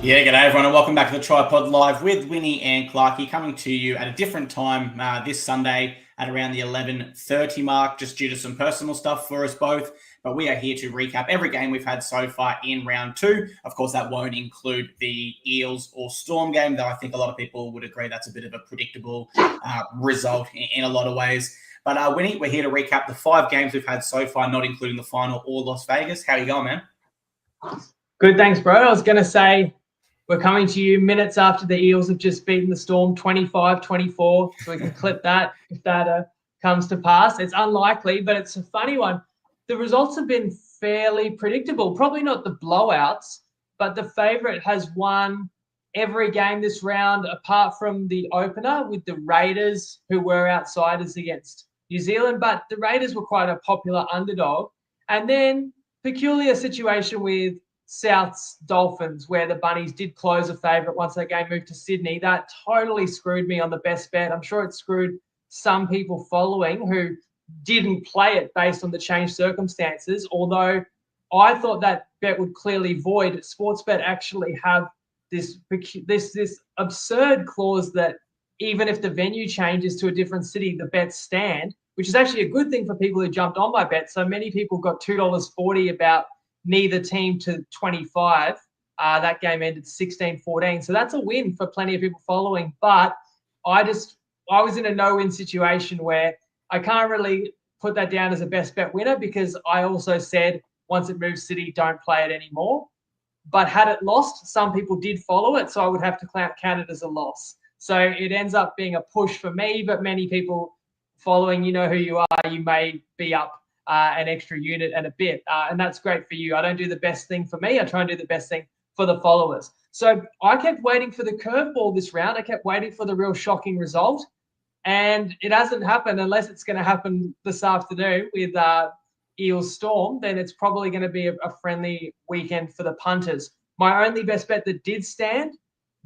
Yeah, g'day everyone and welcome back to the TryPod Live with Winnie and Clarkey, coming to you at a different time this Sunday at around the 11:30 mark, just due to some personal stuff for us both. But we are here to recap every game we've had so far in round two. Of course, that won't include the Eels or Storm game, though I think a lot of people would agree that's a bit of a predictable result in a lot of ways. But Winnie, we're here to recap the 5 games we've had so far, not including the final or Las Vegas. How you going, man? Good, thanks, bro. I was going to say, we're coming to you minutes after the Eels have just beaten the Storm 25-24, so we can clip that if that comes to pass. It's unlikely, but it's a funny one. The results have been fairly predictable. Probably not the blowouts, but the favourite has won every game this round apart from the opener with the Raiders, who were outsiders against New Zealand. But the Raiders were quite a popular underdog. And then peculiar situation with South's Dolphins, where the Bunnies did close a favourite once that game moved to Sydney. That totally screwed me on the best bet. I'm sure it screwed some people following who didn't play it based on the changed circumstances, although I thought that bet would clearly void. Sportsbet actually have this absurd clause that even if the venue changes to a different city, the bets stand, which is actually a good thing for people who jumped on my bet. So many people got $2.40 about neither team to 25. That game ended 16-14. So that's a win for plenty of people following. But I was in a no-win situation where I can't really put that down as a best bet winner, because I also said once it moves City, don't play it anymore. But had it lost, some people did follow it, so I would have to count it as a loss. So it ends up being a push for me, but many people following, you know who you are, you may be up an extra unit and a bit, and that's great for you. I don't do the best thing for me. I try and do the best thing for the followers. So I kept waiting for the curveball this round. I kept waiting for the real shocking result, and it hasn't happened unless it's going to happen this afternoon with Eels Storm. Then it's probably going to be a friendly weekend for the punters. My only best bet that did stand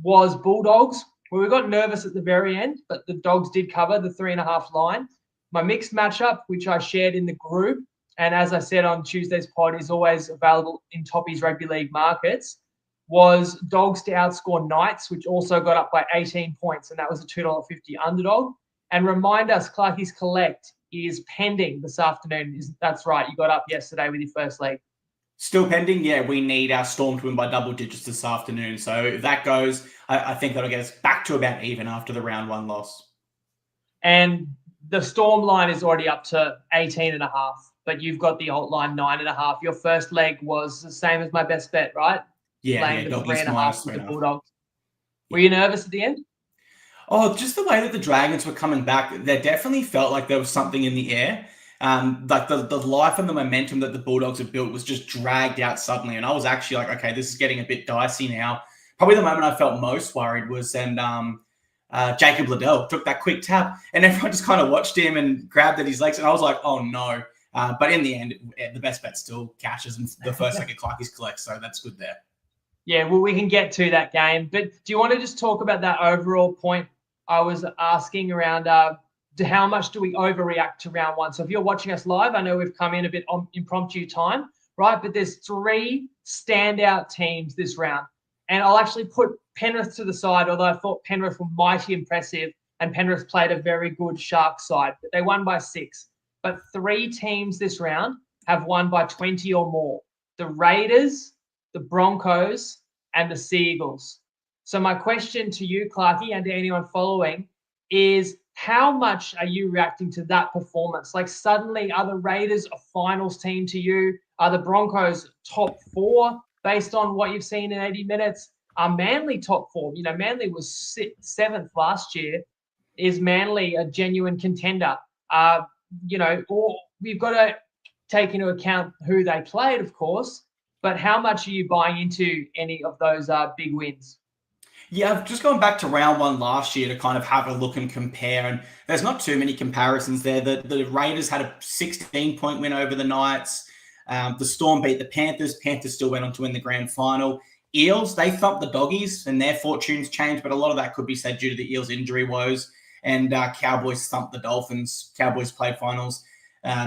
was Bulldogs. Well, we got nervous at the very end, but the Dogs did cover the 3.5 line. My mixed matchup, which I shared in the group, and as I said on Tuesday's pod, is always available in Toppy's Rugby League markets, was Dogs to outscore Knights, which also got up by 18 points, and that was a $2.50 underdog. And remind us, Clarkey's Collect is pending this afternoon. That's right, you got up yesterday with your first leg. Still pending? Yeah, we need our Storm to win by double digits this afternoon. So if that goes, I think that'll get us back to about even after the round 1 loss. And the Storm line is already up to 18.5, but you've got the alt line 9.5. Your first leg was the same as my best bet, right? Yeah, playing the 3.5 with the Bulldogs. Were you nervous at the end? Oh, just the way that the Dragons were coming back, there definitely felt like there was something in the air. Like the life and the momentum that the Bulldogs had built was just dragged out suddenly. And I was actually like, okay, this is getting a bit dicey now. Probably the moment I felt most worried was when Jacob Liddell took that quick tap, and everyone just kind of watched him and grabbed at his legs. And I was like, oh no. But in the end, the best bet still cashes, and the first leg of Clarkey's Collect. So that's good there. Yeah, well, we can get to that game. But do you want to just talk about that overall point I was asking around how much do we overreact to round 1? So if you're watching us live, I know we've come in a bit on impromptu time, right? But there's 3 standout teams this round. And I'll actually put Penrith to the side, although I thought Penrith were mighty impressive and Penrith played a very good Sharks side. But they won by 6. But 3 teams this round have won by 20 or more. The Raiders, the Broncos, and the Seagulls. So my question to you, Clarkey, and to anyone following is, how much are you reacting to that performance? Like, suddenly, are the Raiders a finals team to you? Are the Broncos top 4 based on what you've seen in 80 minutes? Are Manly top 4? You know, Manly was 7th last year. Is Manly a genuine contender? You know, or we've got to take into account who they played, of course, but how much are you buying into any of those big wins? Yeah, I've just gone back to round 1 last year to kind of have a look and compare, and there's not too many comparisons there. The Raiders had a 16-point win over the Knights. The Storm beat the Panthers. Panthers still went on to win the grand final. Eels, they thumped the Doggies, and their fortunes changed, but a lot of that could be said due to the Eels' injury woes. And Cowboys thumped the Dolphins. Cowboys played finals.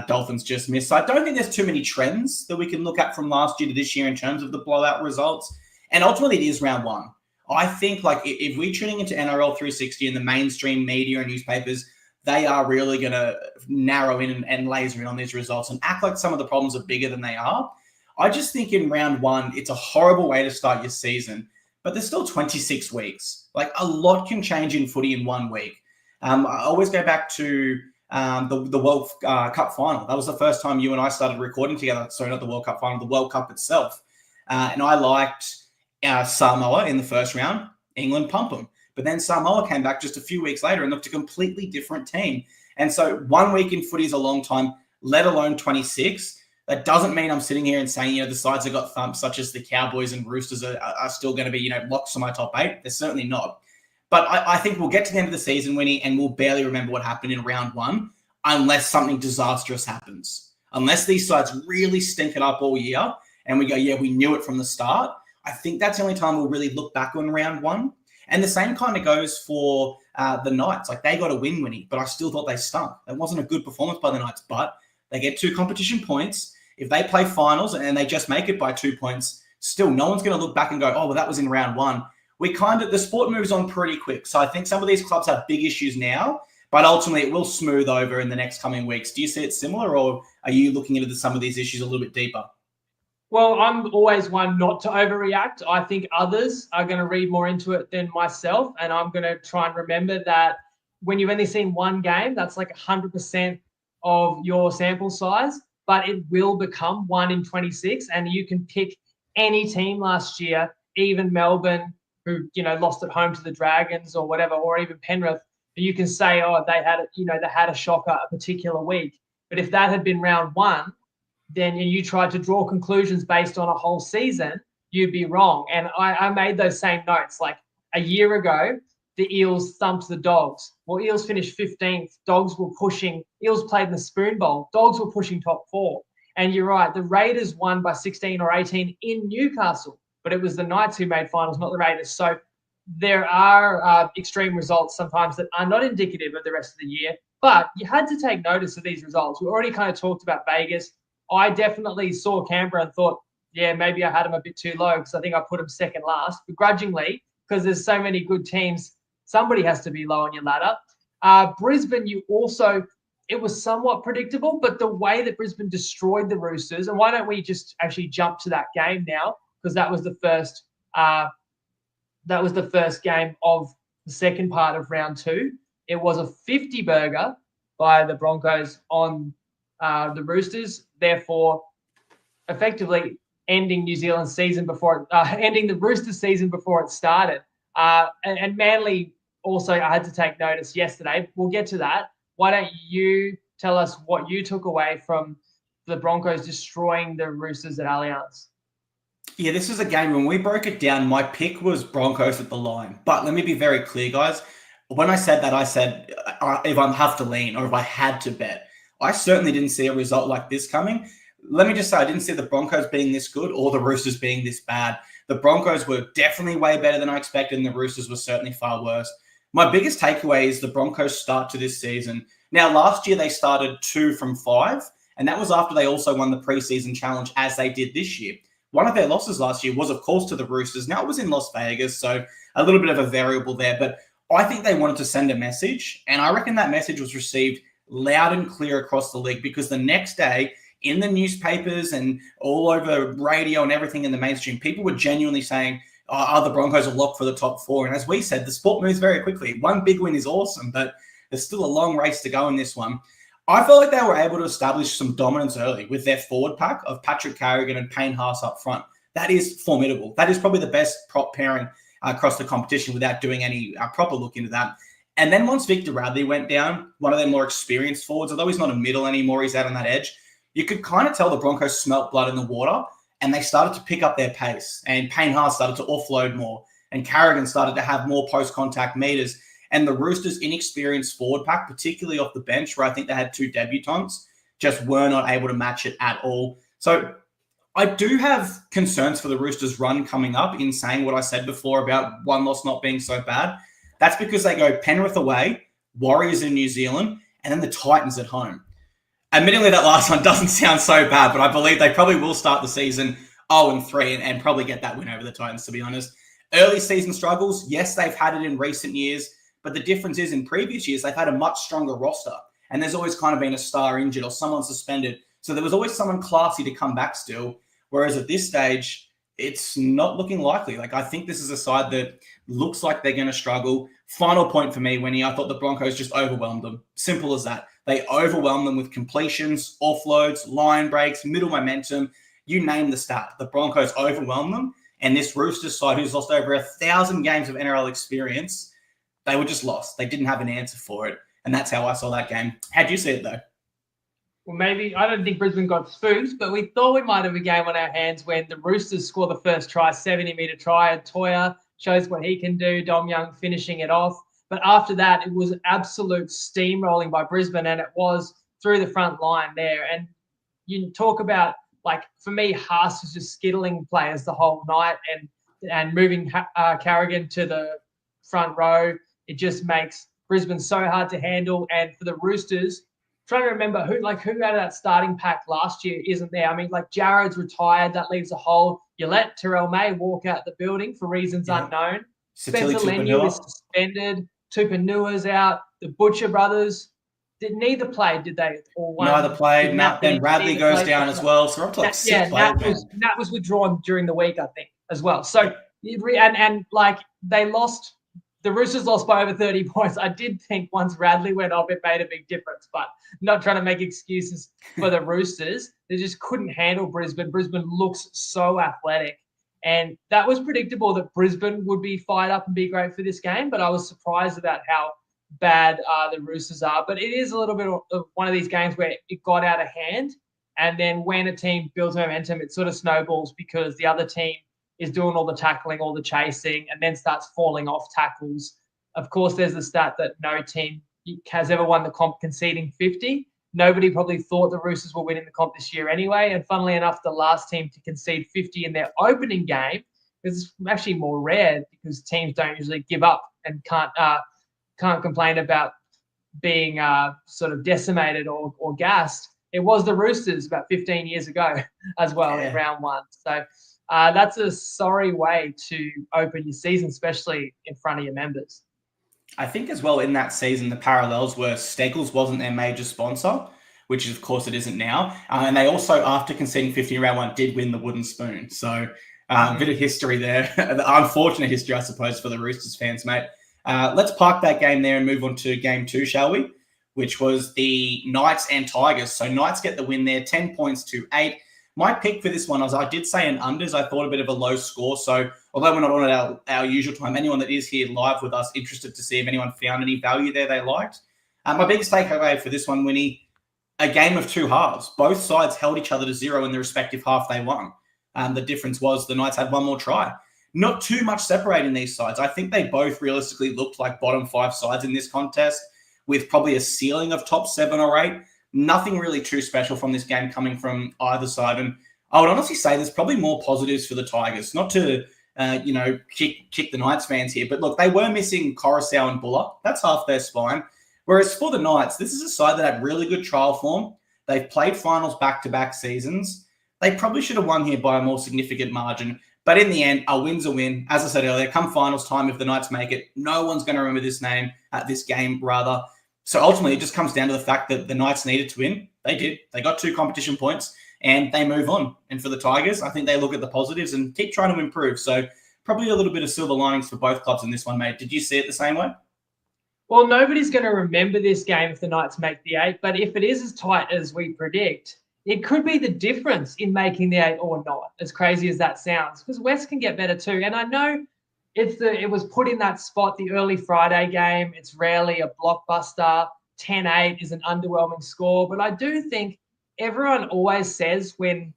Dolphins just missed. So I don't think there's too many trends that we can look at from last year to this year in terms of the blowout results. And ultimately, it is round one. I think like if we're tuning into NRL 360 and the mainstream media and newspapers, they are really going to narrow in and laser in on these results and act like some of the problems are bigger than they are. I just think in round one, it's a horrible way to start your season, but there's still 26 weeks. Like a lot can change in footy in 1 week. I always go back to the World Cup final. That was the first time you and I started recording together. Sorry, not the World Cup final, the World Cup itself. And I liked Samoa in the first round. England pump them. But then Samoa came back just a few weeks later and looked a completely different team. And so 1 week in footy is a long time, let alone 26. That doesn't mean I'm sitting here and saying, the sides that got thumped, such as the Cowboys and Roosters, are still going to be, locks for my top 8. They're certainly not. But I think we'll get to the end of the season, Winnie, and we'll barely remember what happened in round one unless something disastrous happens. Unless these sides really stink it up all year and we go, yeah, we knew it from the start. I think that's the only time we'll really look back on round one. And the same kind of goes for the Knights. Like, they got a win, Winnie, but I still thought they stunk. It wasn't a good performance by the Knights, but they get 2 competition points. If they play finals and they just make it by 2 points, still no one's going to look back and go, oh, well, that was in round one. The sport moves on pretty quick. So I think some of these clubs have big issues now, but ultimately it will smooth over in the next coming weeks. Do you see it similar, or are you looking into some of these issues a little bit deeper? Well, I'm always one not to overreact. I think others are going to read more into it than myself. And I'm going to try and remember that when you've only seen one game, that's like 100% of your sample size, but it will become 1 in 26. And you can pick any team last year, even Melbourne, who, lost at home to the Dragons or whatever, or even Penrith. You can say, oh, they had a shocker a particular week. But if that had been round one, then you tried to draw conclusions based on a whole season, you'd be wrong. And I made those same notes. Like a year ago, the Eels thumped the Dogs. Well, Eels finished 15th. Dogs were pushing. Eels played in the Spoon Bowl. Dogs were pushing top 4. And you're right, the Raiders won by 16 or 18 in Newcastle, but it was the Knights who made finals, not the Raiders. So there are extreme results sometimes that are not indicative of the rest of the year, but you had to take notice of these results. We already kind of talked about Vegas. I definitely saw Canberra and thought, yeah, maybe I had them a bit too low because I think I put them second last, begrudgingly, because there's so many good teams. Somebody has to be low on your ladder. Brisbane, it was somewhat predictable, but the way that Brisbane destroyed the Roosters, and why don't we just actually jump to that game now? Because that was the first game of the second part of round 2. It was a 50-burger by the Broncos on the Roosters, therefore effectively ending New Zealand's season ending the Roosters season before it started. And Manly also, I had to take notice yesterday. We'll get to that. Why don't you tell us what you took away from the Broncos destroying the Roosters at Allianz? Yeah, this is a game, when we broke it down, my pick was Broncos at the line. But let me be very clear, guys. When I said that, I said if I have to lean or if I had to bet. I certainly didn't see a result like this coming. Let me just say, I didn't see the Broncos being this good or the Roosters being this bad. The Broncos were definitely way better than I expected, and the Roosters were certainly far worse. My biggest takeaway is the Broncos' start to this season. Now, last year they started 2 from 5, and that was after they also won the preseason challenge, as they did this year. One of their losses last year was, of course, to the Roosters. Now, it was in Las Vegas, so a little bit of a variable there. But I think they wanted to send a message, and I reckon that message was received loud and clear across the league, because the next day in the newspapers and all over radio and everything in the mainstream, people were genuinely saying, the Broncos are locked for the top 4. And as we said, the sport moves very quickly. One big win is awesome, but there's still a long race to go in this one. I felt like they were able to establish some dominance early with their forward pack of Patrick Carrigan and Payne Haas up front. That is formidable. That is probably the best prop pairing across the competition without doing any proper look into that. And then once Victor Radley went down, one of their more experienced forwards, although he's not a middle anymore, he's out on that edge, you could kind of tell the Broncos smelt blood in the water, and they started to pick up their pace. And Payne Haas started to offload more, and Carrigan started to have more post-contact meters. And the Roosters' inexperienced forward pack, particularly off the bench, where I think they had 2 debutants, just were not able to match it at all. So I do have concerns for the Roosters' run coming up in saying what I said before about one loss not being so bad. That's because they go Penrith away, Warriors in New Zealand, and then the Titans at home. Admittedly, that last one doesn't sound so bad, but I believe they probably will start the season 0-3 and probably get that win over the Titans, to be honest. Early season struggles, yes, they've had it in recent years, but the difference is in previous years, they've had a much stronger roster. And there's always kind of been a star injured or someone suspended. So there was always someone classy to come back still. Whereas at this stage, it's not looking likely. Like, I think this is a side that looks like they're going to struggle. Final point for me, Winnie, I thought the Broncos just overwhelmed them. Simple as that. They overwhelmed them with completions, offloads, line breaks, middle momentum. You name the stat. The Broncos overwhelmed them. And this Roosters side, who's lost over 1,000 games of NRL experience, they were just lost. They didn't have an answer for it. And that's how I saw that game. How'd you see it, though? Well, maybe, I don't think Brisbane got spooked, but we thought we might have a game on our hands when the Roosters score the first try, 70-metre try, and TUES shows what he can do, Dom Young finishing it off. But after that, it was an absolute steamrolling by Brisbane, and it was through the front line there. And you talk about, like, for me, Haas was just skittling players the whole night and moving Carrigan to the front row. It just makes Brisbane so hard to handle. And for the Roosters, trying to remember who out of that starting pack last year isn't there. I mean, like, Jared's retired. That leaves a hole. You let Terrell May walk out the building for reasons unknown. Spencer Leniu is suspended. Tupanua's out. The Butcher brothers neither played, did they? Or one? Neither played. Then Radley goes down as well. So we're up to like 6 players. Nat was withdrawn during the week, I think, as well. So, and like, they lost. The Roosters lost by over 30 points. I did think once Radley went off, it made a big difference, but not trying to make excuses for the Roosters. They just couldn't handle Brisbane. Brisbane looks so athletic. And that was predictable that Brisbane would be fired up and be great for this game, but I was surprised about how bad the Roosters are. But it is a little bit of one of these games where it got out of hand. And then when a team builds momentum, it sort of snowballs because the other team is doing all the tackling, all the chasing, and then starts falling off tackles. Of course, there's the stat that no team has ever won the comp conceding 50. Nobody probably thought the Roosters were winning the comp this year anyway. And funnily enough, the last team to concede 50 in their opening game is actually more rare because teams don't usually give up and can't complain about being sort of decimated or gassed. It was the Roosters about 15 years ago as well in round one. So that's a sorry way to open your season, especially in front of your members. I think as well in that season, the parallels were Steggles wasn't their major sponsor, which of course it isn't now. And they also, after conceding 50 in round one, did win the wooden spoon. So a bit of history there. The unfortunate history, I suppose, for the Roosters fans, mate. Let's park that game there and move on to game 2, shall we? Which was the Knights and Tigers. So Knights get the win there, 10 points to 8. My pick for this one, as I did say in unders, I thought a bit of a low score. So although we're not on at our usual time, anyone that is here live with us, interested to see if anyone found any value there they liked. My biggest takeaway for this one, Winnie, a game of 2 halves. Both sides held each other to 0 in the respective half they won. The difference was the Knights had one more try. Not too much separating these sides. I think they both realistically looked like bottom 5 sides in this contest with probably a ceiling of top 7 or 8. Nothing really too special from this game coming from either side. And I would honestly say there's probably more positives for the Tigers. Not to, kick the Knights fans here, but look, they were missing Coruscant and Buller. That's half their spine. Whereas for the Knights, this is a side that had really good trial form. They've played finals back-to-back seasons. They probably should have won here by a more significant margin. But in the end, a win's a win. As I said earlier, come finals time, if the Knights make it, no one's going to remember this game, rather. So ultimately, it just comes down to the fact that the Knights needed to win. They did. They got 2 competition points, and they move on. And for the Tigers, I think they look at the positives and keep trying to improve. So probably a little bit of silver linings for both clubs in this one, mate. Did you see it the same way? Well, nobody's going to remember this game if the Knights make the 8, but if it is as tight as we predict, it could be the difference in making the 8 or not, as crazy as that sounds, because West can get better too. And I know it was put in that spot, the early Friday game. It's rarely a blockbuster. 10-8 is an underwhelming score. But I do think everyone always says when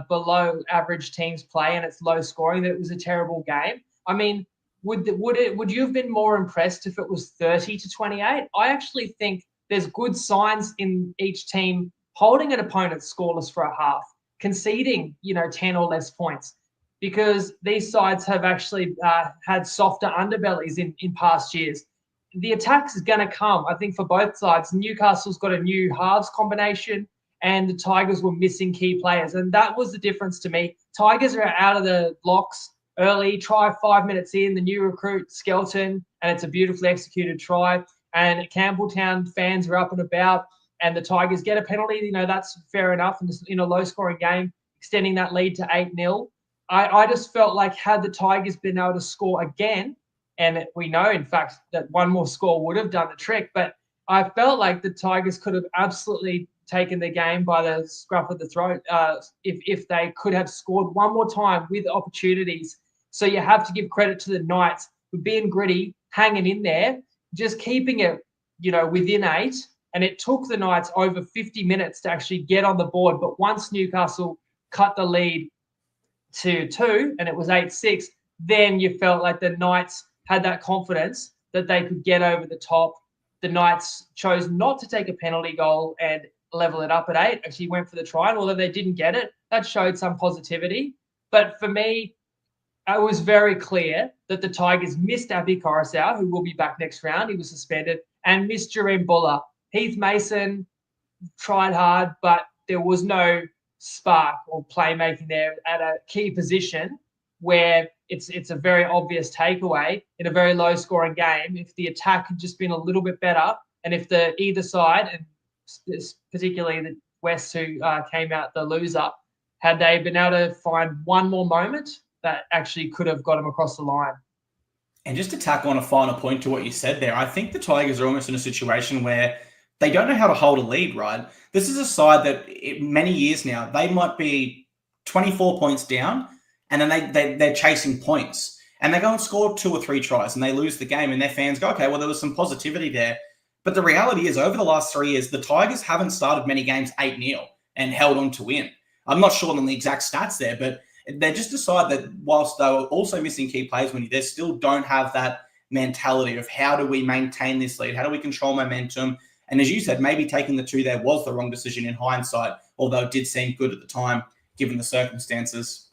below average teams play and it's low scoring that it was a terrible game. I mean, would you have been more impressed if it was 30-28? I actually think there's good signs in each team holding an opponent scoreless for a half, conceding 10 or less points, because these sides have actually had softer underbellies in past years. The attack is going to come, I think, for both sides. Newcastle's got a new halves combination, and the Tigers were missing key players. And that was the difference to me. Tigers are out of the blocks early, try 5 minutes in, the new recruit, Skelton, and it's a beautifully executed try. And Campbelltown fans are up and about, and the Tigers get a penalty. That's fair enough in a low-scoring game, extending that lead to 8-0. I just felt like had the Tigers been able to score again, and we know, in fact, that one more score would have done the trick, but I felt like the Tigers could have absolutely taken the game by the scruff of the throat if they could have scored one more time with opportunities. So you have to give credit to the Knights for being gritty, hanging in there, just keeping it, within 8. And it took the Knights over 50 minutes to actually get on the board. But once Newcastle cut the lead to 2 and it was 8-6, then you felt like the Knights had that confidence that they could get over the top. The Knights chose not to take a penalty goal and level it up at 8. Actually went for the try, and although they didn't get it, that showed some positivity. But for me, it was very clear that the Tigers missed Api Coruscant, who will be back next round. He was suspended, and missed Jareem Buller. Heath Mason tried hard, but there was no spark or playmaking there at a key position where it's a very obvious takeaway in a very low-scoring game. If the attack had just been a little bit better, and if either side, and particularly the West, who came out the loser, had they been able to find one more moment, that actually could have got them across the line. And just to tack on a final point to what you said there, I think the Tigers are almost in a situation where they don't know how to hold a lead, right? This is a side that many years now, they might be 24 points down, and then they're chasing points. And they go and score 2 or 3 tries, and they lose the game, and their fans go, okay, well, there was some positivity there. But the reality is, over the last 3 years, the Tigers haven't started many games 8-0 and held on to win. I'm not sure on the exact stats there, but they just decide that whilst they were also missing key players, when they still don't have that mentality of how do we maintain this lead? How do we control momentum? And as you said, maybe taking the 2 there was the wrong decision in hindsight, although it did seem good at the time, given the circumstances.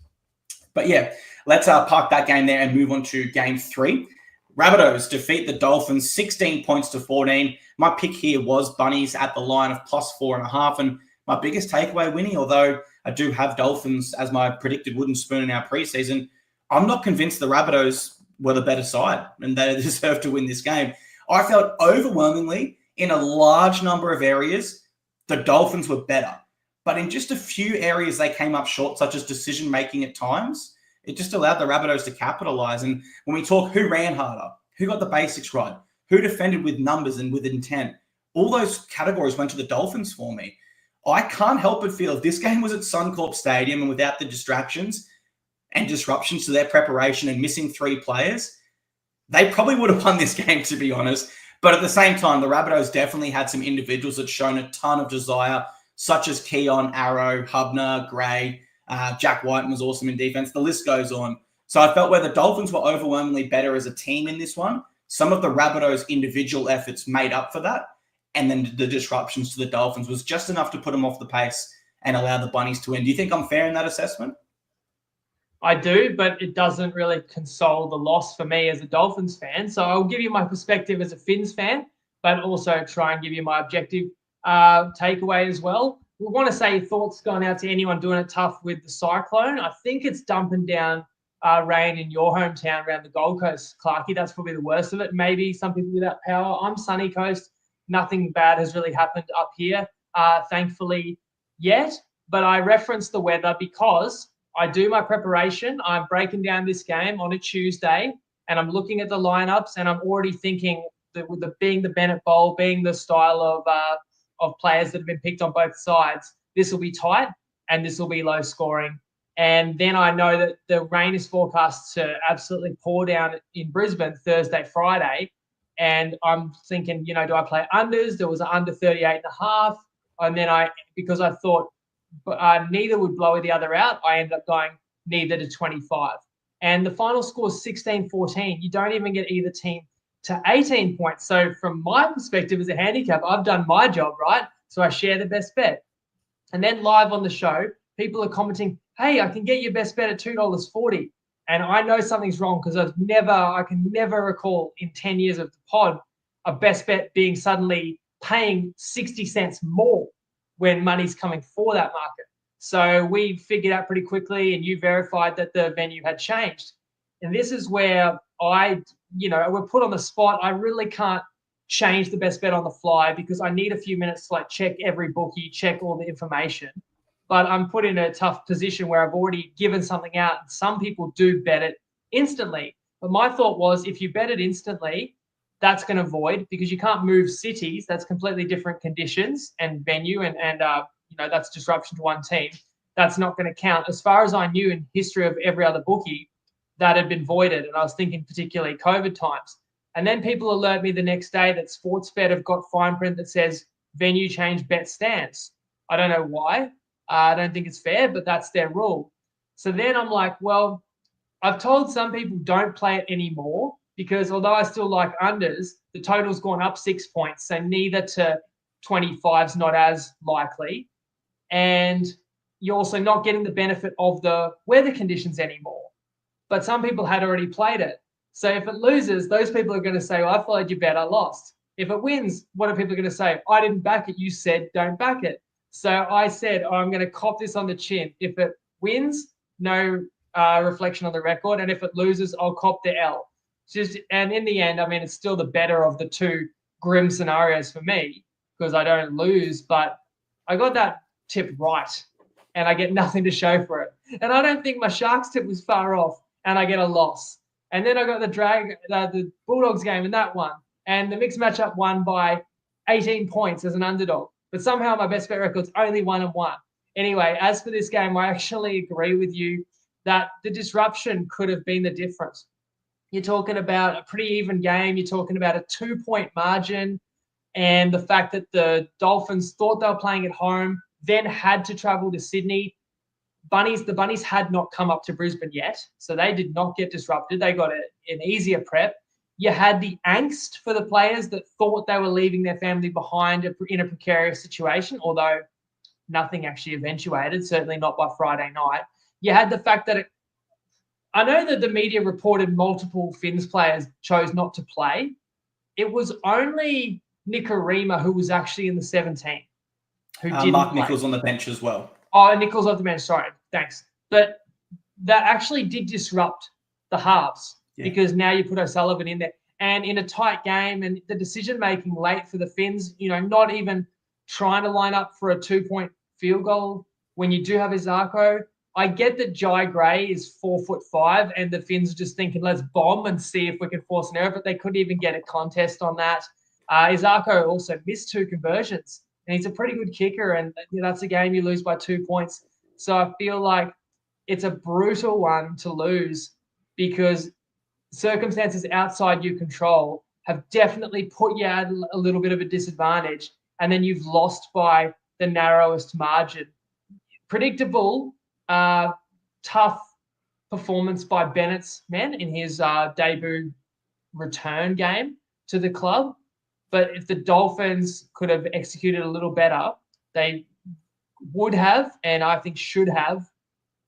But yeah, let's park that game there and move on to game 3. Rabbitohs defeat the Dolphins 16 points to 14. My pick here was Bunnies at the line of +4.5. And my biggest takeaway, Winnie, although I do have Dolphins as my predicted wooden spoon in our preseason, I'm not convinced the Rabbitohs were the better side and they deserve to win this game. I felt overwhelmingly, in a large number of areas, the Dolphins were better. But in just a few areas, they came up short, such as decision-making at times. It just allowed the Rabbitohs to capitalize. And when we talk who ran harder, who got the basics right, who defended with numbers and with intent, all those categories went to the Dolphins for me. I can't help but feel if this game was at Suncorp Stadium and without the distractions and disruptions to their preparation and missing 3 players, they probably would have won this game, to be honest. But at the same time, the Rabbitohs definitely had some individuals that shown a ton of desire, such as Keon, Arrow, Hubner, Gray, Jack Whiten was awesome in defense. The list goes on. So I felt where the Dolphins were overwhelmingly better as a team in this one, some of the Rabbitohs' individual efforts made up for that. And then the disruptions to the Dolphins was just enough to put them off the pace and allow the Bunnies to win. Do you think I'm fair in that assessment? I do, but it doesn't really console the loss for me as a Dolphins fan. So I'll give you my perspective as a Finns fan, but also try and give you my objective takeaway as well. We want to say thoughts going out to anyone doing it tough with the cyclone. I think it's dumping down rain in your hometown around the Gold Coast, Clarkey. That's probably the worst of it. Maybe some people without power. I'm Sunny Coast. Nothing bad has really happened up here, thankfully, yet. But I reference the weather because I do my preparation. I'm breaking down this game on a Tuesday, and I'm looking at the lineups, and I'm already thinking that with being the Bennett Bowl, being the style of players that have been picked on both sides, this will be tight and this will be low scoring. And then I know that the rain is forecast to absolutely pour down in Brisbane Thursday, Friday. And I'm thinking, do I play unders? There was an under 38.5. And then because I thought neither would blow the other out, I ended up going neither to 25. And the final score is 16-14. You don't even get either team to 18 points. So from my perspective as a handicap, I've done my job, right? So I share the best bet. And then live on the show, people are commenting, hey, I can get your best bet at $2.40. And I know something's wrong because I can never recall in 10 years of the pod a best bet being suddenly paying 60 cents more. when money's coming for that market. So we figured out pretty quickly, and you verified that the venue had changed. And this is where we're put on the spot. I really can't change the best bet on the fly because I need a few minutes to like check every bookie, check all the information. But I'm put in a tough position where I've already given something out. Some people do bet it instantly. But my thought was, if you bet it instantly, that's going to void because you can't move cities. That's completely different conditions and venue, and that's disruption to one team. That's not going to count. As far as I knew in history of every other bookie, that had been voided. And I was thinking particularly COVID times. And then people alert me the next day that Sportsbet have got fine print that says venue change bet stance. I don't know why. I don't think it's fair, but that's their rule. So then I'm like, well, I've told some people don't play it anymore because although I still like unders, the total's gone up 6 points. So neither to 25's not as likely. And you're also not getting the benefit of the weather conditions anymore. But some people had already played it. So if it loses, those people are going to say, well, I followed your bet, I lost. If it wins, what are people going to say? I didn't back it. You said don't back it. So I said, I'm going to cop this on the chin. If it wins, no reflection on the record. And if it loses, I'll cop the L. And in the end, I mean, it's still the better of the two grim scenarios for me because I don't lose. But I got that tip right and I get nothing to show for it. And I don't think my Sharks tip was far off and I get a loss. And then I got the Bulldogs game in that one. And the mixed matchup won by 18 points as an underdog. But somehow my best bet record's only 1-1. Anyway, as for this game, I actually agree with you that the disruption could have been the difference. You're talking about a pretty even game. You're talking about a 2-point margin and the fact that the Dolphins thought they were playing at home, then had to travel to Sydney. The Bunnies had not come up to Brisbane yet, so they did not get disrupted. They got an easier prep. You had the angst for the players that thought they were leaving their family behind in a precarious situation, although nothing actually eventuated, certainly not by Friday night. You had the fact that I know that the media reported multiple Finns players chose not to play. It was only Nikorima who was actually in the 17 who didn't Mark play. Nichols on the bench as well. Oh, Nichols off the bench. Sorry, thanks. But that actually did disrupt the halves because now you put O'Sullivan in there. And in a tight game and the decision-making late for the Finns, not even trying to line up for a 2-point field goal when you do have Izako. I get that Jai Gray is 4'5" and the Finns are just thinking, let's bomb and see if we can force an error, but they couldn't even get a contest on that. Izako also missed 2 conversions. And he's a pretty good kicker, and that's a game you lose by 2 points. So I feel like it's a brutal one to lose because circumstances outside your control have definitely put you at a little bit of a disadvantage, and then you've lost by the narrowest margin. Predictable, tough performance by Bennett's men in his debut return game to the club. But if the Dolphins could have executed a little better, they would have, and I think should have,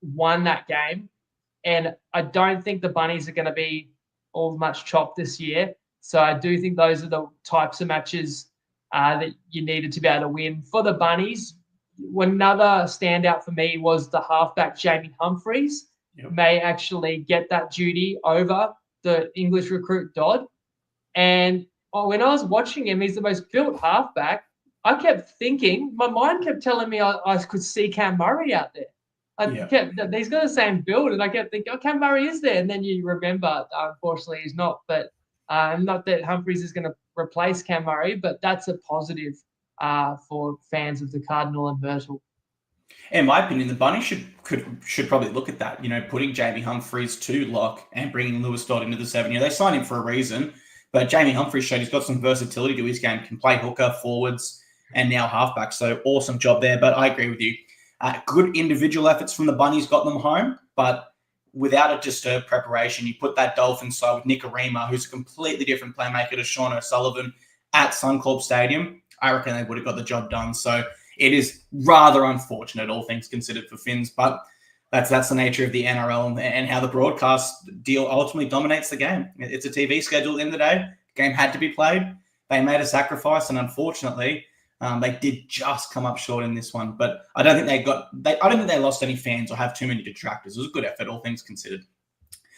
won that game. And I don't think the Bunnies are going to be all much chopped this year. So I do think those are the types of matches that you needed to be able to win. For the Bunnies, another standout for me was the halfback Jamie Humphreys. May actually get that duty over the English recruit Dodd. And when I was watching him, he's the most built halfback. I kept thinking, my mind kept telling me I could see Cam Murray out there. He's got the same build, and I kept thinking, Cam Murray is there. And then you remember, unfortunately, he's not. But not that Humphreys is going to replace Cam Murray, but that's a positive for fans of the Cardinal and Myrtle. In my opinion, the Bunnies should probably look at that. Putting Jamie Humphreys to lock and bringing Lewis Dodd into the 7. They signed him for a reason. But Jamie Humphreys showed he's got some versatility to his game, can play hooker, forwards, and now halfback. So awesome job there. But I agree with you. Good individual efforts from the Bunnies got them home. But without a disturbed preparation, you put that Dolphins side with Nikorima, who's a completely different playmaker to Sean O'Sullivan, at Suncorp Stadium. I reckon they would have got the job done. So it is rather unfortunate, all things considered, for Finns. But that's the nature of the NRL and how the broadcast deal ultimately dominates the game. It's a TV schedule at the end of the day. The game had to be played. They made a sacrifice, and unfortunately, They did just come up short in this one, but I don't think I don't think they lost any fans or have too many detractors. It was a good effort, all things considered.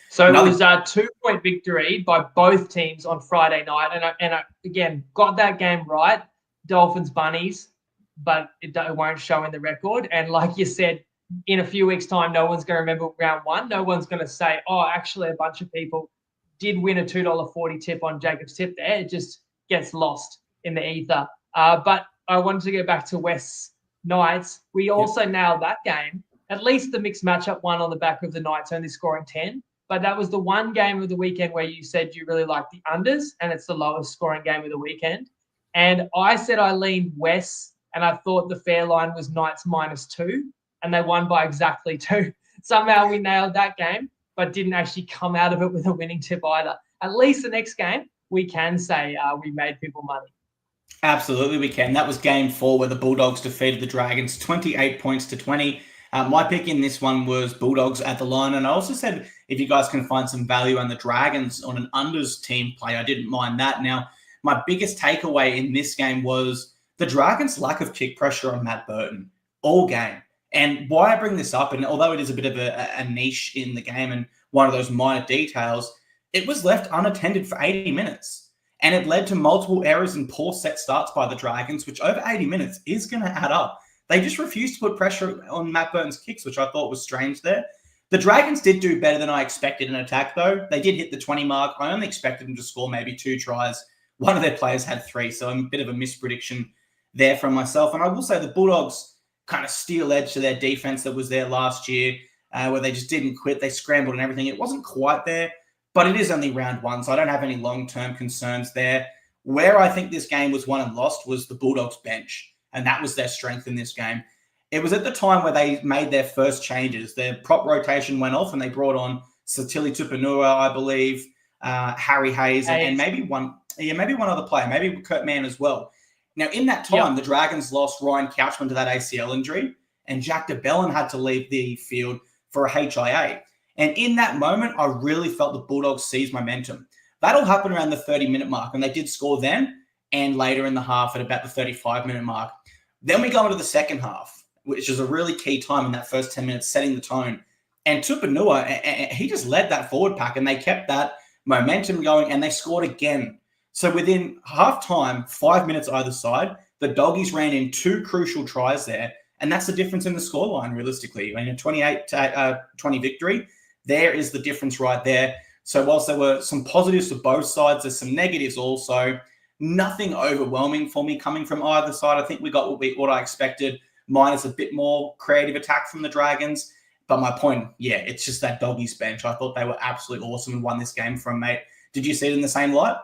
So it was a 2-point victory by both teams on Friday night. And I, again, got that game right, Dolphins Bunnies, but it won't show in the record. And like you said, in a few weeks' time, no one's going to remember round one. No one's going to say, oh, actually, a bunch of people did win a $2.40 tip on Jacob's tip there. It just gets lost in the ether. But I wanted to go back to West's Knights. We also nailed that game. At least the mixed matchup one on the back of the Knights only scoring 10. But that was the one game of the weekend where you said you really liked the unders, and it's the lowest scoring game of the weekend. And I said I leaned West, and I thought the fair line was Knights -2, and they won by exactly 2. Somehow we nailed that game, but didn't actually come out of it with a winning tip either. At least the next game, we can say we made people money. Absolutely, we can. That was game 4 where the Bulldogs defeated the Dragons 28 points to 20. My pick in this one was Bulldogs at the line. And I also said if you guys can find some value on the Dragons on an unders team play, I didn't mind that. Now, my biggest takeaway in this game was the Dragons' lack of kick pressure on Matt Burton all game. And why I bring this up, and although it is a bit of a niche in the game and one of those minor details, it was left unattended for 80 minutes. And it led to multiple errors and poor set starts by the Dragons, which over 80 minutes is going to add up. They just refused to put pressure on Matt Burton's kicks, which I thought was strange there. The Dragons did do better than I expected in attack, though. They did hit the 20 mark. I only expected them to score maybe 2 tries. One of their players had 3, so a bit of a misprediction there from myself. And I will say the Bulldogs kind of steel edge to their defense that was there last year, where they just didn't quit. They scrambled and everything. It wasn't quite there, but it is only round 1, so I don't have any long-term concerns there. Where I think this game was won and lost was the Bulldogs bench. And that was their strength in this game. It was at the time where they made their first changes. Their prop rotation went off and they brought on Satili Tupanua, I believe, Harry Hayes, and maybe one other player, maybe Kurt Mann as well. Now, in that time, the Dragons lost Ryan Couchman to that ACL injury, and Jack DeBellin had to leave the field for a HIA. And in that moment, I really felt the Bulldogs seized momentum. That all happened around the 30-minute mark, and they did score then and later in the half at about the 35-minute mark. Then we go into the second half, which is a really key time in that first 10 minutes, setting the tone. And Tupanua, he just led that forward pack, and they kept that momentum going, and they scored again. So within half-time, 5 minutes either side, the Doggies ran in 2 crucial tries there, and that's the difference in the scoreline, realistically. I mean, a 28-20 victory, there is the difference right there. So whilst there were some positives for both sides, there's some negatives also. Nothing overwhelming for me coming from either side. I think we got what I expected, minus a bit more creative attack from the Dragons. But my point, it's just that Doggies bench. I thought they were absolutely awesome and won this game from, mate. Did you see it in the same light?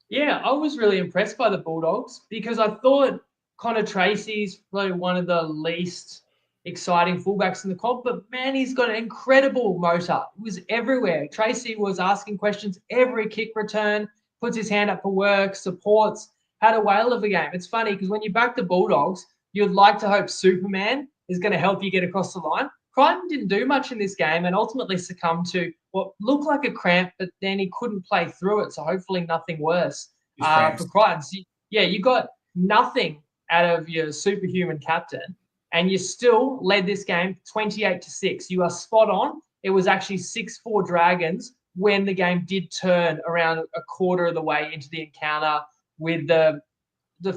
Yeah, I was really impressed by the Bulldogs because I thought Connor Tracy's probably one of the least exciting fullbacks in the comp, but man, he's got an incredible motor. It was everywhere. Tracy was asking questions every kick return, puts his hand up for work, supports, had a whale of a game. It's funny because when you back the Bulldogs, you'd like to hope Superman is going to help you get across the line. Crichton didn't do much in this game and ultimately succumbed to what looked like a cramp, but then he couldn't play through it, so hopefully nothing worse for Crichton. So, you got nothing out of your superhuman captain, and you still led this game 28-6. You are spot on. It was actually 6-4 Dragons when the game did turn around a quarter of the way into the encounter with the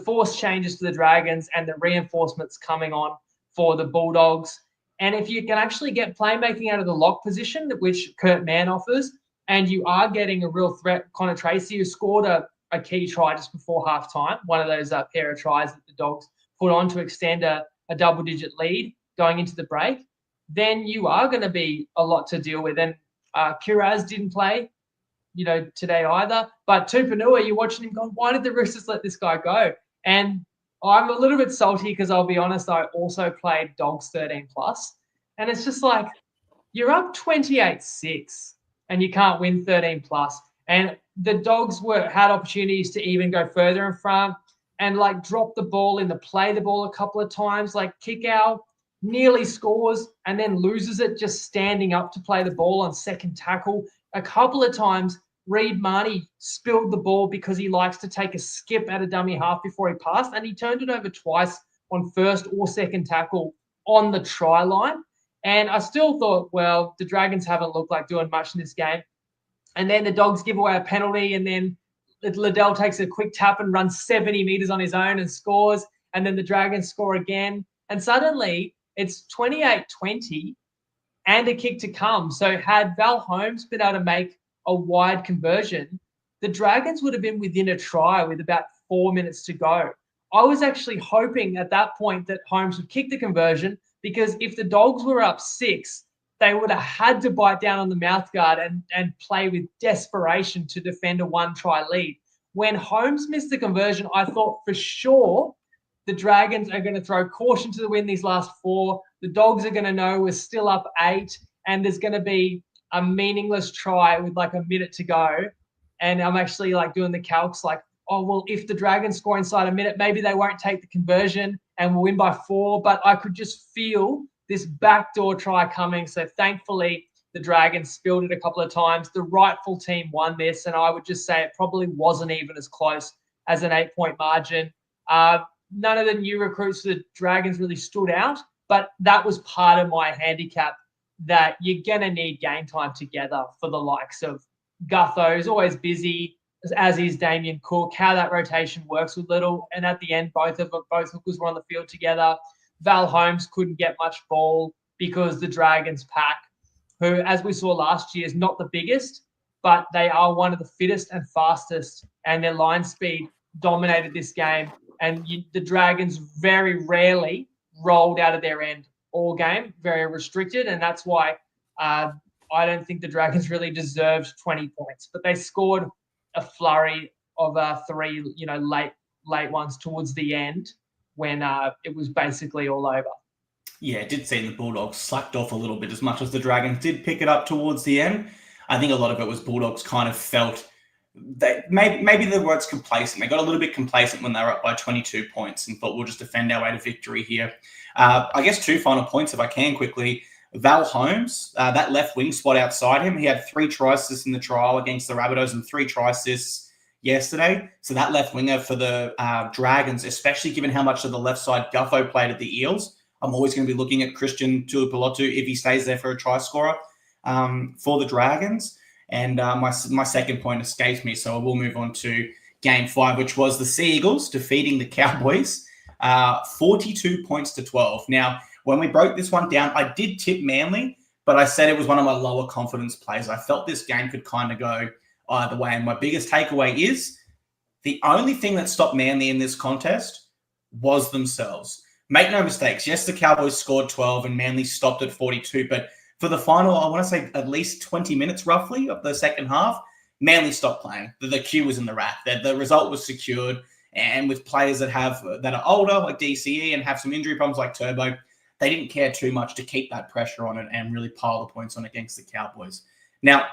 forced changes to the Dragons and the reinforcements coming on for the Bulldogs. And if you can actually get playmaking out of the lock position, which Kurt Mann offers, and you are getting a real threat, Connor Tracy, who scored a key try just before halftime, one of those pair of tries that the Dogs put on to extend a double-digit lead going into the break, then you are going to be a lot to deal with. And Kiraz didn't play, today either. But Tupanua, you're watching him going, why did the Roosters let this guy go? And I'm a little bit salty because I'll be honest, I also played Dogs 13+. And it's just like, you're up 28-6 and you can't win 13+. And the Dogs had opportunities to even go further in front and drop the ball in the play the ball a couple of times. Kickout nearly scores and then loses it just standing up to play the ball on second tackle. A couple of times Reed Marnie spilled the ball because he likes to take a skip at a dummy half before he passed, and he turned it over twice on first or second tackle on the try line. And I still thought, well, the Dragons haven't looked like doing much in this game. And then the Dogs give away a penalty, and then Liddell takes a quick tap and runs 70 meters on his own and scores. And then the Dragons score again. And suddenly it's 28-20 and a kick to come. So had Val Holmes been able to make a wide conversion, the Dragons would have been within a try with about 4 minutes to go. I was actually hoping at that point that Holmes would kick the conversion, because if the Dogs were up 6, they would have had to bite down on the mouthguard and play with desperation to defend a 1-try lead. When Holmes missed the conversion, I thought for sure the Dragons are going to throw caution to the wind these last 4. The Dogs are going to know we're still up 8, and there's going to be a meaningless try with like a minute to go. And I'm actually like doing the calcs like, oh, well, if the Dragons score inside a minute, maybe they won't take the conversion and we'll win by 4. But I could just feel this backdoor try coming. So thankfully, the Dragons spilled it a couple of times. The rightful team won this, and I would just say it probably wasn't even as close as an 8-point margin. None of the new recruits for the Dragons really stood out, but that was part of my handicap, that you're going to need game time together for the likes of Gutho, who's always busy, as is Damien Cook, how that rotation works with Little. And at the end, both hookers were on the field together. Val Holmes couldn't get much ball because the Dragons pack, who, as we saw last year, is not the biggest, but they are one of the fittest and fastest, and their line speed dominated this game. And the Dragons very rarely rolled out of their end all game, very restricted, and that's why I don't think the Dragons really deserved 20 points. But they scored a flurry of 3, late ones towards the end when it was basically all over. Yeah, it did seem the Bulldogs slacked off a little bit as much as the Dragons did pick it up towards the end. I think a lot of it was Bulldogs kind of felt that maybe the word's complacent. They got a little bit complacent when they were up by 22 points and thought we'll just defend our way to victory here. I guess 2 final points, if I can quickly. Val Holmes, that left wing spot outside him, he had 3 try assists in the trial against the Rabbitohs and 3 try assists yesterday. So that left winger for the Dragons, especially given how much of the left side Gutho played at the Eels, I'm always going to be looking at Christian Tuipulotu if he stays there for a try scorer for the Dragons. And my second point escapes me, so I will move on to Game 5, which was the Sea Eagles defeating the Cowboys 42 points to 12. Now, when we broke this one down, I did tip Manly, but I said it was one of my lower confidence plays. I felt this game could kind of go either way. And my biggest takeaway is the only thing that stopped Manly in this contest was themselves. Make no mistakes. Yes, the Cowboys scored 12 and Manly stopped at 42. But for the final, I want to say at least 20 minutes roughly of the second half, Manly stopped playing. The cue was in the rack. The result was secured. And with players that are older, like DCE, and have some injury problems like Turbo, they didn't care too much to keep that pressure on it and really pile the points on against the Cowboys. Now,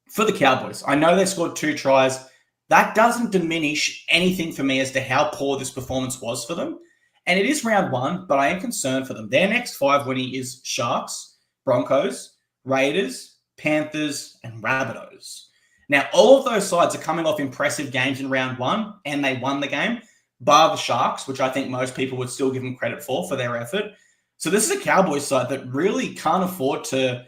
for the Cowboys, I know they scored 2 tries. That doesn't diminish anything for me as to how poor this performance was for them. And it is round 1, but I am concerned for them. Their next 5 winning is Sharks, Broncos, Raiders, Panthers, and Rabbitohs. Now, all of those sides are coming off impressive games in round 1, and they won the game, bar the Sharks, which I think most people would still give them credit for their effort. So this is a Cowboys side that really can't afford to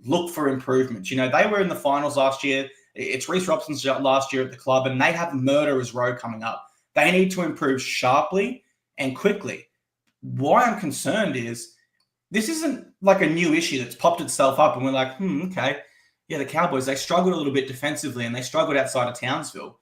look for improvements. You know, they were in the finals last year. It's Reece Robson's last year at the club, and they have Murderers Row coming up. They need to improve sharply and quickly. Why I'm concerned is this isn't like a new issue that's popped itself up and we're like, okay. Yeah, the Cowboys, they struggled a little bit defensively and they struggled outside of Townsville.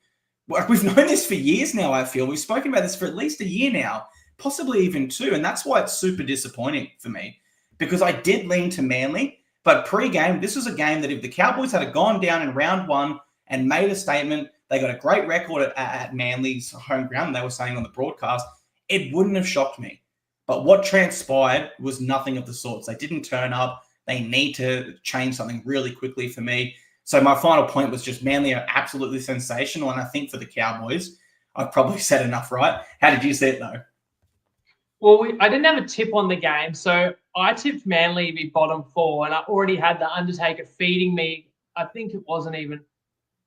Like, we've known this for years now, I feel. We've spoken about this for at least a year now, possibly even 2. And that's why it's super disappointing for me, because I did lean to Manly. But pre-game, this was a game that if the Cowboys had gone down in round 1 and made a statement, they got a great record at Manly's home ground, they were saying on the broadcast, it wouldn't have shocked me. But what transpired was nothing of the sorts. They didn't turn up. They need to change something really quickly for me. So my final point was just Manly are absolutely sensational. And I think for the Cowboys, I've probably said enough, right? How did you see it, though? Well, I didn't have a tip on the game. So I tipped Manly to be bottom 4, and I already had the Undertaker feeding me. I think it wasn't even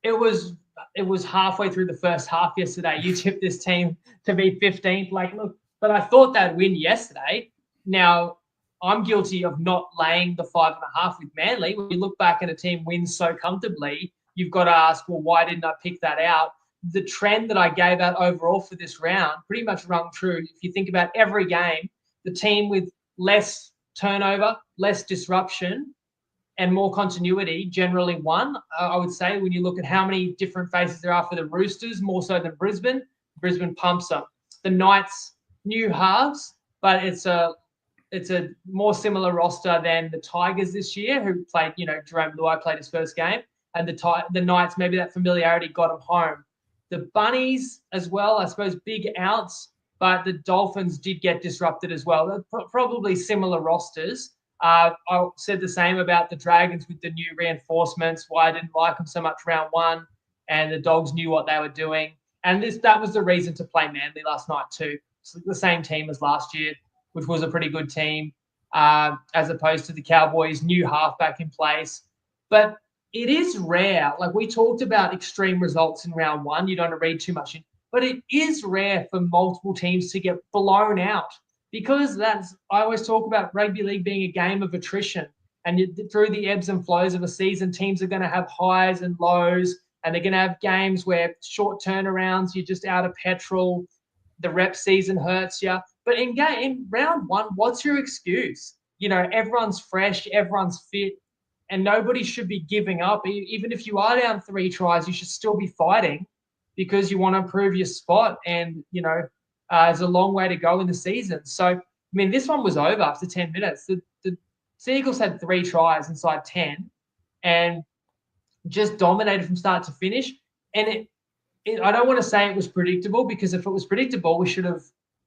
it was halfway through the first half yesterday. You tipped this team to be 15th. Like, look, but I thought they'd win yesterday. Now, I'm guilty of not laying the 5.5 with Manly. When you look back and a team wins so comfortably, you've got to ask, well, why didn't I pick that out? The trend that I gave out overall for this round pretty much rung true. If you think about every game, the team with less turnover, less disruption, and more continuity generally won. I would say when you look at how many different faces there are for the Roosters, more so than Brisbane, Brisbane pumps them. The Knights, new halves, but it's a more similar roster than the Tigers this year, who played, Jerome Luai played his first game, and the Knights, maybe that familiarity got them home. The Bunnies as well, I suppose, big outs, but the Dolphins did get disrupted as well. They're probably similar rosters. I said the same about the Dragons with the new reinforcements, why I didn't like them so much round one, and the Dogs knew what they were doing. And that was the reason to play Manly last night too. It's the same team as last year, which was a pretty good team, as opposed to the Cowboys' new halfback in place. But it is rare. Like, we talked about extreme results in round one. You don't want to read too much in, but it is rare for multiple teams to get blown out, because I always talk about rugby league being a game of attrition. And through the ebbs and flows of a season, teams are going to have highs and lows, and they're going to have games where short turnarounds, you're just out of petrol, the rep season hurts you. But in round one, what's your excuse? Everyone's fresh, everyone's fit, and nobody should be giving up. Even if you are down 3 tries, you should still be fighting, because you want to improve your spot. And, there's a long way to go in the season. So, this one was over after 10 minutes. The Seagulls had 3 tries inside 10 and just dominated from start to finish. And I don't want to say it was predictable, because if it was predictable, we should have,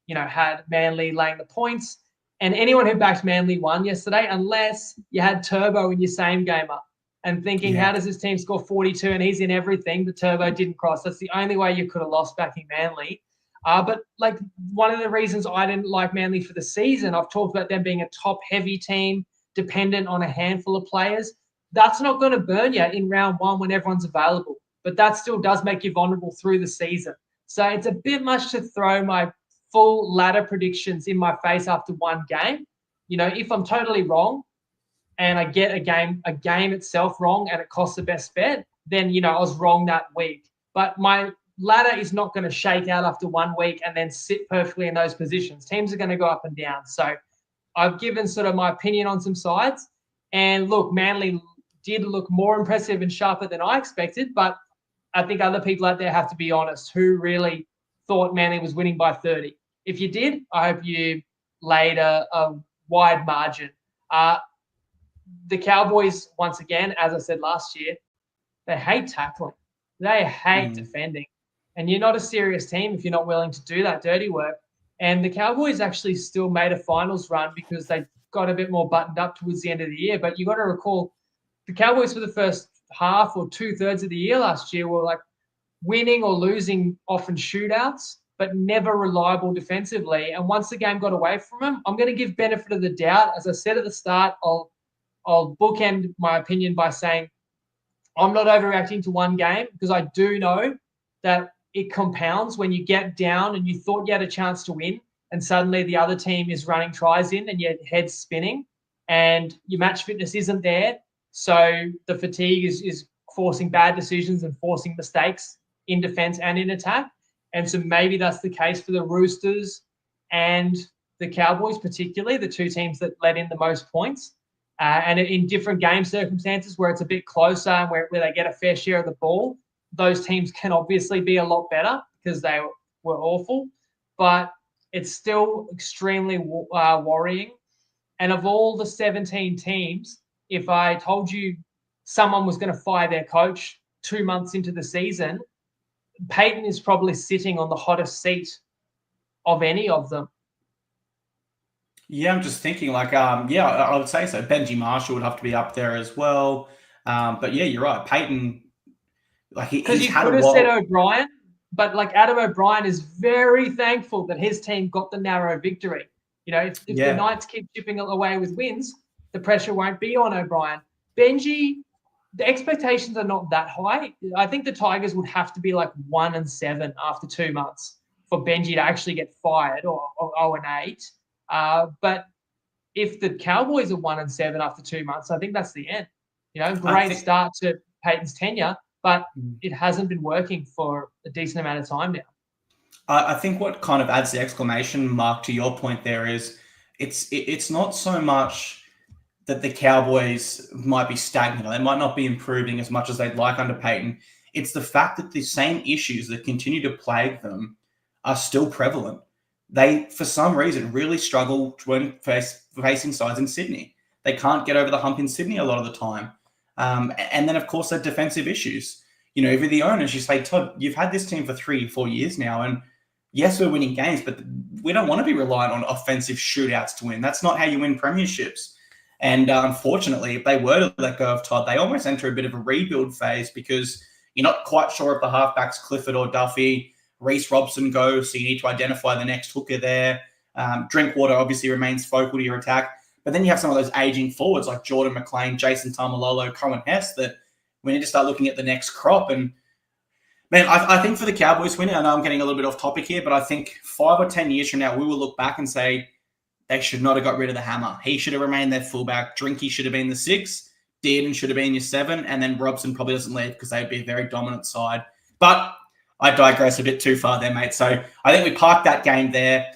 had Manly laying the points. And anyone who backed Manly won yesterday, unless you had Turbo in your same gamer and thinking, how does this team score 42 and he's in everything? The Turbo didn't cross. That's the only way you could have lost backing Manly. But like, one of the reasons I didn't like Manly for the season, I've talked about them being a top-heavy team, dependent on a handful of players. That's not going to burn you in round one when everyone's available. But that still does make you vulnerable through the season. So it's a bit much to throw my full ladder predictions in my face after one game. If I'm totally wrong and I get a game itself wrong and it costs the best bet, then, I was wrong that week. But my ladder is not going to shake out after 1 week and then sit perfectly in those positions. Teams are going to go up and down. So I've given sort of my opinion on some sides. And look, Manly did look more impressive and sharper than I expected, but I think other people out there have to be honest, who really thought Manly was winning by 30. If you did, I hope you laid a wide margin. The Cowboys, once again, as I said last year, they hate tackling. They hate defending. And you're not a serious team if you're not willing to do that dirty work. And the Cowboys actually still made a finals run because they got a bit more buttoned up towards the end of the year. But you got to recall, the Cowboys for the first half or 2/3 of the year last year were like winning or losing often shootouts, but never reliable defensively. And once the game got away from them, I'm going to give benefit of the doubt. As I said at the start, I'll bookend my opinion by saying I'm not overreacting to one game, because I do know that it compounds when you get down and you thought you had a chance to win, and suddenly the other team is running tries in and your head's spinning and your match fitness isn't there. So the fatigue is forcing bad decisions and forcing mistakes in defense and in attack. And so maybe that's the case for the Roosters and the Cowboys, particularly the two teams that let in the most points. And in different game circumstances where it's a bit closer and where they get a fair share of the ball, those teams can obviously be a lot better because they were awful. But it's still extremely worrying. And of all the 17 teams, if I told you someone was going to fire their coach 2 months into the season, Peyton is probably sitting on the hottest seat of any of them. Yeah, I'm just thinking I would say so. Benji Marshall would have to be up there as well. But yeah, you're right. Peyton, because you could have said O'Brien, but Adam O'Brien is very thankful that his team got the narrow victory. If the Knights keep chipping away with wins, the pressure won't be on O'Brien. Benji, the expectations are not that high. I think the Tigers would have to be like 1-7 after 2 months for Benji to actually get fired, or 0-8. But if the Cowboys are 1-7 after 2 months, I think that's the end. Great start to Peyton's tenure, but it hasn't been working for a decent amount of time now. I think what kind of adds the exclamation mark to your point there is it's not so much that the Cowboys might be stagnant. They might not be improving as much as they'd like under Peyton. It's the fact that the same issues that continue to plague them are still prevalent. They, for some reason, really struggle when facing sides in Sydney. They can't get over the hump in Sydney a lot of the time. And then, of course, the defensive issues. Even the owners, you say, Todd, you've had this team for 3 or 4 years now, and yes, we're winning games, but we don't want to be reliant on offensive shootouts to win. That's not how you win premierships. And unfortunately, if they were to let go of Todd, they almost enter a bit of a rebuild phase because you're not quite sure if the halfbacks, Clifford or Duffy, Reece Robson goes, so you need to identify the next hooker there. Drinkwater obviously remains focal to your attack. But then you have some of those aging forwards like Jordan McLean, Jason Tamalolo, Cohen Hess that we need to start looking at the next crop. And man, I think for the Cowboys winning, I know I'm getting a little bit off topic here, but I think 5 or 10 years from now, we will look back and say, they should not have got rid of the hammer. He should have remained their fullback. Drinky should have been the 6. Dearden should have been your 7. And then Robson probably doesn't leave because they'd be a very dominant side. But I digress a bit too far there, mate. So I think we parked that game there.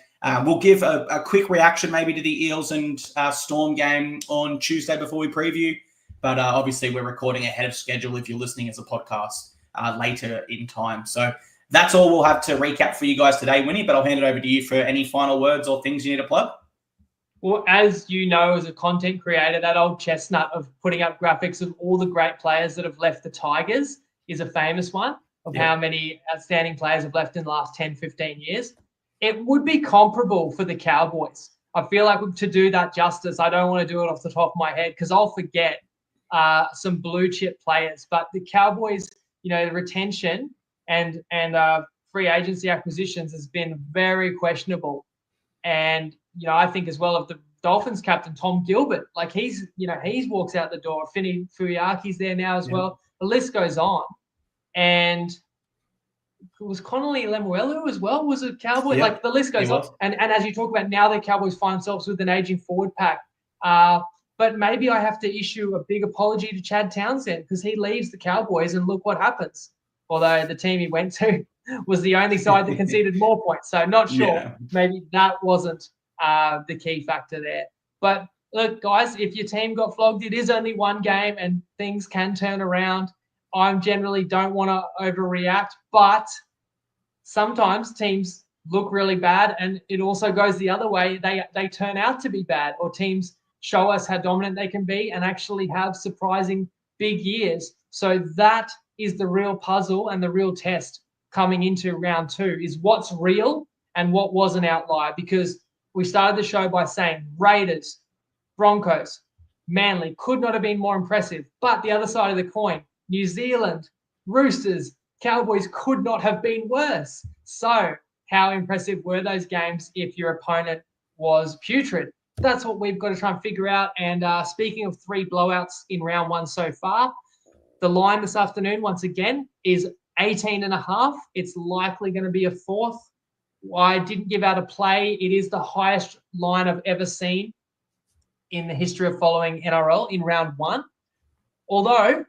We'll give a quick reaction maybe to the Eels and Storm game on Tuesday before we preview. But obviously we're recording ahead of schedule if you're listening as a podcast later in time. So that's all we'll have to recap for you guys today, Winnie. But I'll hand it over to you for any final words or things you need to plug. Well, as you know, as a content creator, that old chestnut of putting up graphics of all the great players that have left the Tigers is a famous one of how many outstanding players have left in the last 10, 15 years. It would be comparable for the Cowboys. I feel like to do that justice, I don't want to do it off the top of my head because I'll forget some blue chip players. But the Cowboys, the retention and free agency acquisitions has been very questionable. And I think as well of the Dolphins captain, Tom Gilbert, like he's walks out the door. Fini Fuiaki's there now as well. The list goes on. And was Connolly Lemuelu as well? Was it Cowboy? Like the list goes on. And as you talk about now, the Cowboys find themselves with an aging forward pack. But maybe I have to issue a big apology to Chad Townsend because he leaves the Cowboys and look what happens. Although the team he went to was the only side that conceded more points. So not sure. Yeah. Maybe that wasn't the key factor there. But look, guys, if your team got flogged, it is only one game and things can turn around. I generally don't want to overreact, but sometimes teams look really bad and it also goes the other way. They turn out to be bad, or teams show us how dominant they can be and actually have surprising big years. So that is the real puzzle and the real test coming into round 2 is what's real and what was an outlier, because we started the show by saying Raiders, Broncos, Manly could not have been more impressive. But the other side of the coin, New Zealand, Roosters, Cowboys could not have been worse. So how impressive were those games if your opponent was putrid? That's what we've got to try and figure out. And speaking of 3 blowouts in round 1 so far, the line this afternoon, once again, is 18.5. It's likely going to be a 4th. I didn't give out a play. It is the highest line I've ever seen in the history of following NRL in round 1. Although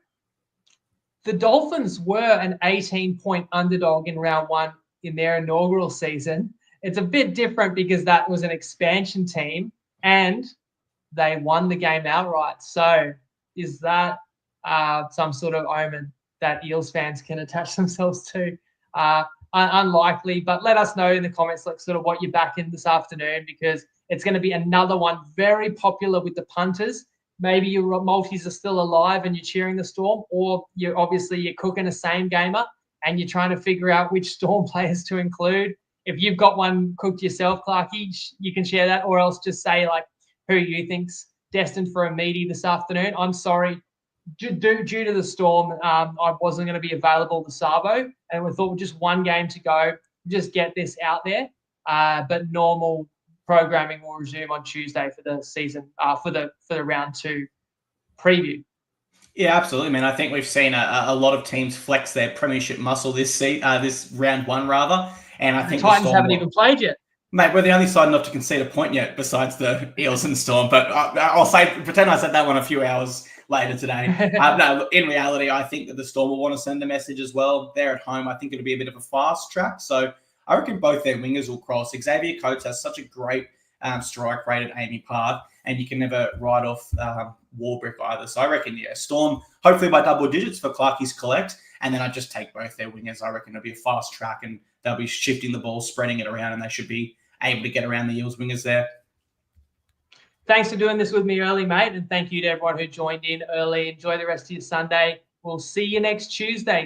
the Dolphins were an 18-point underdog in round 1 in their inaugural season. It's a bit different because that was an expansion team and they won the game outright. So is that some sort of omen that Eels fans can attach themselves to? Unlikely, but let us know in the comments like sort of what you're backing this afternoon, because it's going to be another one very popular with the punters. Maybe your multis are still alive and you're cheering the Storm, or you're cooking a same gamer and you're trying to figure out which Storm players to include. If you've got one cooked yourself, Clarkey, you can share that, or else just say like who you think's destined for a meaty this afternoon. I'm sorry. Due to the Storm, I wasn't going to be available to Savo, and we thought with just one game to go, just get this out there. But normal programming will resume on Tuesday for the season, for the round 2 preview. Yeah, absolutely, man. I think we've seen a lot of teams flex their premiership muscle this round one rather, and I The think the Titans Storm haven't even played yet. Mate, we're the only side not to concede a point yet, besides the Eels and Storm. But I'll pretend I said that one a few hours later today. No, in reality, I think that the Storm will want to send a message as well. They're at home. I think it'll be a bit of a fast track. So I reckon both their wingers will cross. Xavier Coates has such a great strike rate at Amy Park, and you can never write off Warbrick either. So I reckon, yeah, Storm, hopefully by double digits for Clarkey's collect. And then I just take both their wingers. I reckon it'll be a fast track and they'll be shifting the ball, spreading it around, and they should be able to get around the Eels wingers there. Thanks for doing this with me early, mate. And thank you to everyone who joined in early. Enjoy the rest of your Sunday. We'll see you next Tuesday.